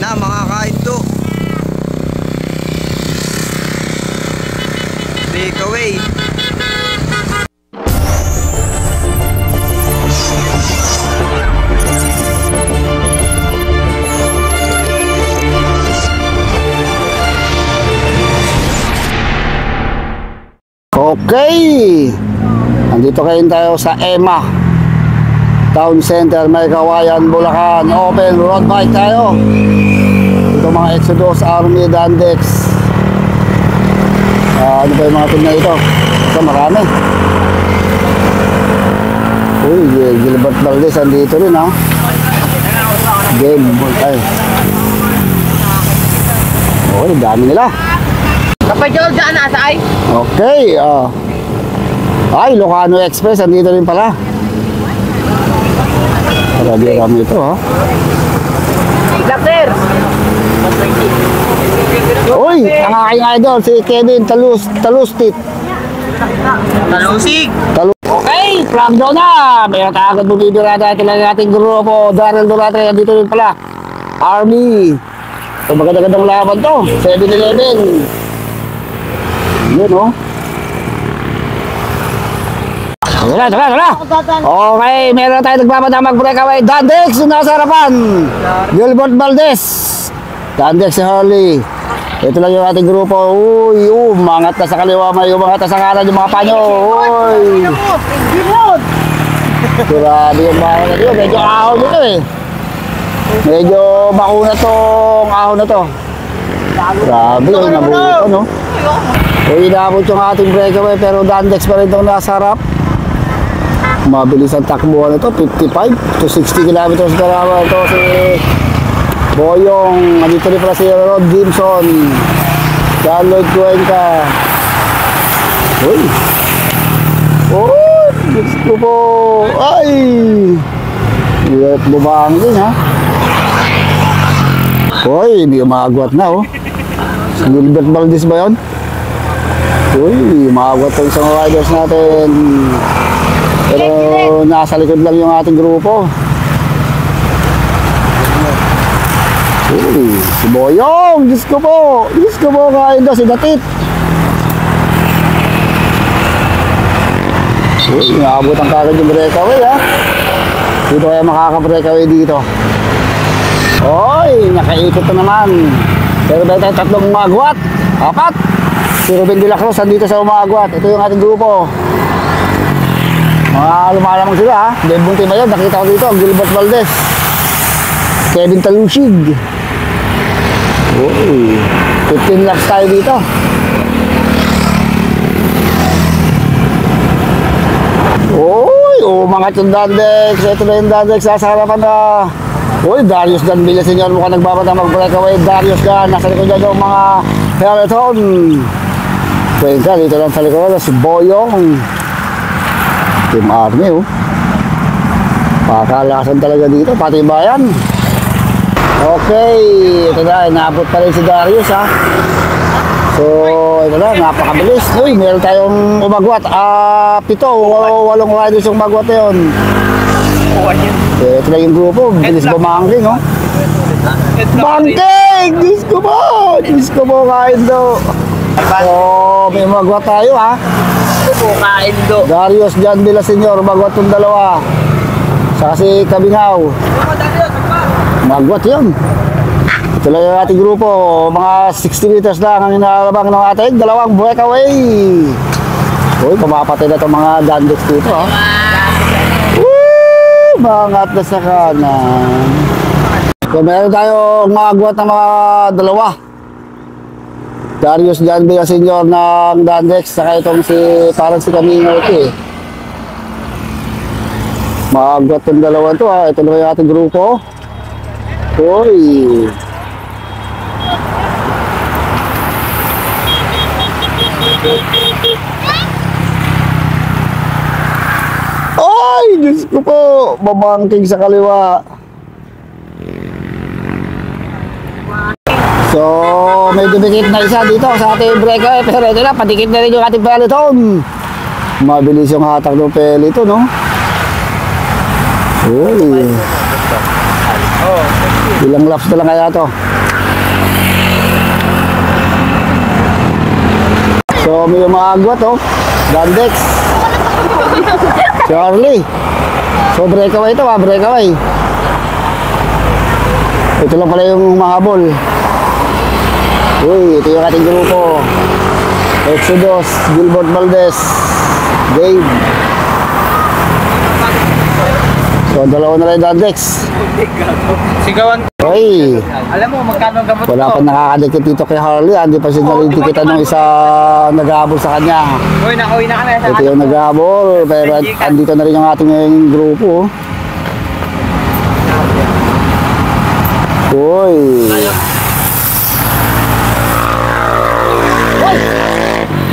na mga kainto. Breakaway. Okay, nandito kayo tayo sa EMA Town Center, May Kawayan, Bulacan. Open road bike tayo. Ito mga Exodus, Army, Dandex. Ano ba yung mga tignan ito? Ito marami. Uy, Gilbert Valdez andito rin, ha. Game, ay. Okay, dami nila. Kapag dyan nasa ay? Okay, ay, Lucano Express, andito rin pala. Marami kami ito, ha. Sir! Uy, ang aking idol, si Kevin Talustit. Talusig! Okay, flag down na. Meron tayo agad bumibirada. Ito lang ating grupo. Darrell Durate, andito rin pala. Army. So, maganda-gandang laban to. 7-11. Yun, oh. Tara. Okay, meron tayo nagpapadang mag-breakaway. Dandex yung nasa harapan. Gilbert Valdez. Dandex si Harley. Ito lang yung ating grupo. Uy, umangat na sa kaliwa. May umangat na sa kanan yung mga panyo. Uy. Grabe yung mga na yun. Medyo ahon nito eh. Medyo bakuna tong ahon na to. Grabe yung nabuto, no? Uy, inabot yung ating breakaway pero Dandex pa rin itong nasa harap. Mabilis ang takbuhan ito, 55 to 60 kilometers per hour. Ito si Boyong, nandito rin pala si Rod Gibson, John Lloyd Cuenca. Uy! Oh! Gusto ko! Ay! Bumang din, ha? Uy, hindi umagwat na, oh. Si Gilbert Valdez ba yun? Uy, umagwat pa isang riders natin. Pero nasa likod lang yung ating grupo. Uy, si Boyong! Diyos ko po kain daw si Datit. Uy, naabot ang kagad yung breakaway, ha. Dito kaya makaka-breakaway dito. Uy, nakaikot na naman. Pero dahil tayo tatlong umagwat. 4. Si Ruben de la Cruz andito sa umagwat. Ito yung ating grupo. Mga lumalamang sila, ha. Debong team yun, nakita ko dito, Gilbert Valdez, Kevin Talusig. Uy, 15 laps tayo dito. Uy, umangat yung Dandex. Ito na yung Dandex, nasa harapan na. Uy, Darius Dan Villaseñor, mukhang nagbabata mag-breakaway. Darius Dan, nasa likod dyan yung mga Peloton. Cuenca, dito lang sa likod, si Boyong. Team Army, oh. Pakalasan talaga dito, pati bayan. Okay, ito na, naabot pa rin si Darius, ha. So, ito na, napakabilis. Uy, meron tayong umagwat. 7, 8 riders yung umagwat na yun. Ito na yung grupo, bilis bumangking, oh. Bangking! Diyos ko po, kain daw. So, may umagwat tayo, ha. Kain do. Darius Jan Villaseñor, magwat yung dalawa. Saka si Kabingaw. Magwat yun. Ito lang yung ating grupo. Mga 60 meters lang ang inaalabang ng ating dalawang breakaway. Uy, pumapatay na itong mga Dandex dito, ha. Woo! Mangat na sa kanan. So, meron tayong magwat ng mga dalawa. Darius Jan Villaseñor ng Dandex, saka itong parang si Camino ito, eh. Maagwat yung dalawa ito, ha. Ito na yung ating grupo. Uy! Ay! Diyos ko po! Babangking sa kaliwa. So, may dumikit na isa dito sa ating breakaway. Pero ito na, patikit na rin yung ating peloton. Mabilis yung hatak ng pelito, no? Uy. Ilang laps na lang kaya to. So may umaagwat oh. Dandex. Charlie. So breakaway ito breakaway. Ito lang pala yung mahabol. Uy, ito yung ating grupo. Exodus, Gilbert Valdez, Dave. So dalawa na rin Dandex. Sigawan. Uy, Alam mo, magkano gamot wala pa nakakadikit dito kay Harley. Hindi pa siya nalitikitan ng isa naghahabol sa kanya. Uy, nakauwi na kami. Ito yung naghahabol. Pero andito na rin yung ating grupo. Uy.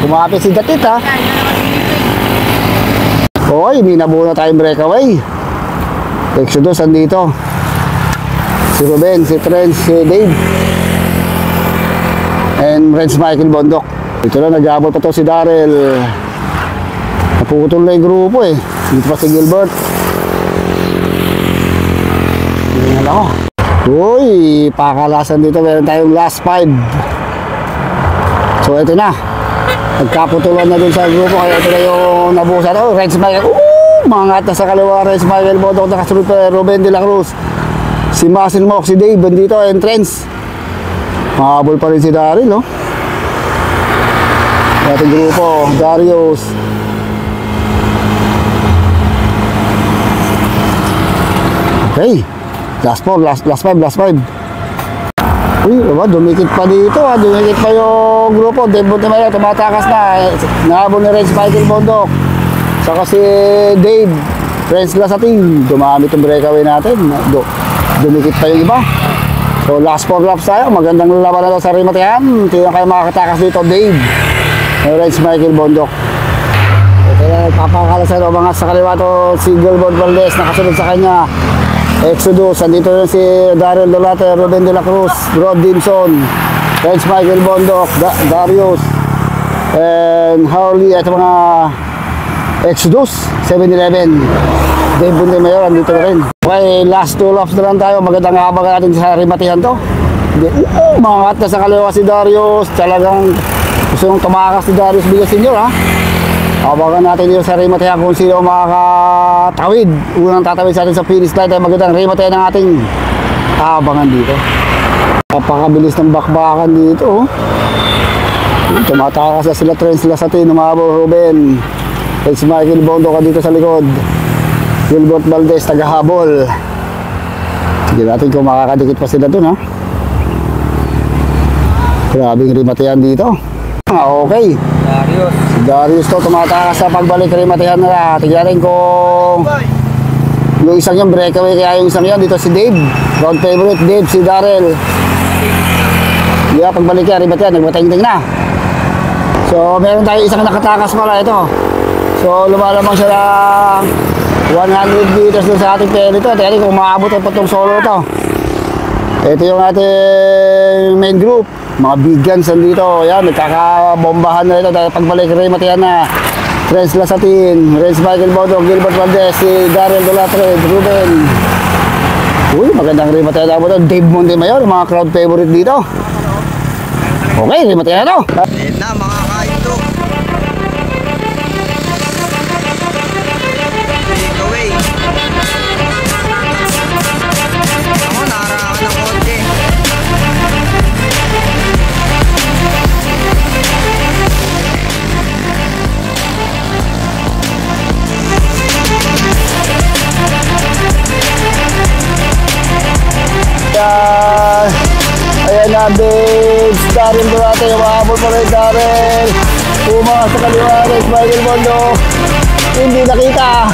Kumapit si Datit ha. Uy, may nabuo na tayong breakaway. Exodus andito. Si Ruben, si Trent, si Dave. And Renz Michael Bondok. Ito na, nag-aabot pa to si Daryl. Naputol na yung grupo eh. Dito pa si Gilbert. Tingnan ako. Uy, pakalasan dito. Meron tayong last 5. So ito na. Nagkaputulan na dun sa grupo. Kaya ito na yung nabusan. Oh, Renz Michael. Mga na sa kaliwa. Renz Michael Bondok. Nakasunod pa Ruben de la Cruz. Si Masil Mock, si Dave, dito, entrance. Mahabol pa rin si Daryl, no? Ating grupo, Darius. Okay. Last 5. Uy, dumikit pa dito, dumikit pa yung grupo. Dave Montemero, tumatakas na. Nahabol ni Renz Michael Bondok. Saka si Dave, Renz Lasating. Dumamit yung breakaway natin. Dumikit pa yung iba. So last 4 laps tayo. Magandang lalaban na sa Rimatehan. Hindi na kayo makakatakas dito, Dave. Renz Michael Bondok. Ito na nagpapakalasan o mga sa kaliwa to si Gilbert Valdez. Nakasunod sa kanya Exodus. Andito rin si Daryl Dolate, Ruben de la Cruz, Rod Dimson, Renz Michael Bondok, Darius, and Harley. Ito mga Exodus 7-Eleven. Dave Montemero, andito na rin. Okay, last 2 laps na lang tayo. Magandang habang natin sa Rimatehan to. Mga na sa kaliwa si Darius. Talagang gusto nung tumakas si Darius Villa Senior ha. Abangan natin dito sa Rimatehan kung sino makakatawid. Unang tatawid sa atin sa finish line. Tayo magandang Rimatehan ng ating abangan dito. Napakabilis ng bakbakan dito. Tumatakas na sila Trent Lasatin, Umabo, Ruben. Renz Michael Bondok dito sa likod. Gilbert Valdez, tagahabol. Sige natin kung makakadikit pa sila dun ha. Grabing Rimatehan dito. Okay. Darius to, tumatakas sa pagbalik Rimatehan na. Tignan natin kung yung isang yung breakaway kaya yung isang yan. Dito si Dave. Round favorite Dave, si Daryl. Yeah, pagbalik yan, Rimatehan, nagmatingting na. So meron tayo isang nakatakas pala ito. So lumalamang siya ng 100 meters dun sa ating pelito. Tignan kung maabot ay itong solo to. Ito yung ating main group. Mga big guns nandito. Yan, nagkakabombahan na ito. Dahil pagbalik Rimatehan na. Renz Lasatin, Renz Michael Bondok, Gilbert Valdez, si Daryl Dolatre, Ruben. Uy, magandang Rimatehan na po ito. Dave Montemero, mga crowd favorite dito. Okay, Rimatehan na ito. Ayan na mga kaito. Breakaway. Ako, narakan ng konti. Ayan na, Dave. Daryl Dolate, mahabol pa rin Daryl. Pumas sa kaliwa, Renz Michael Bondok. Hindi nakita.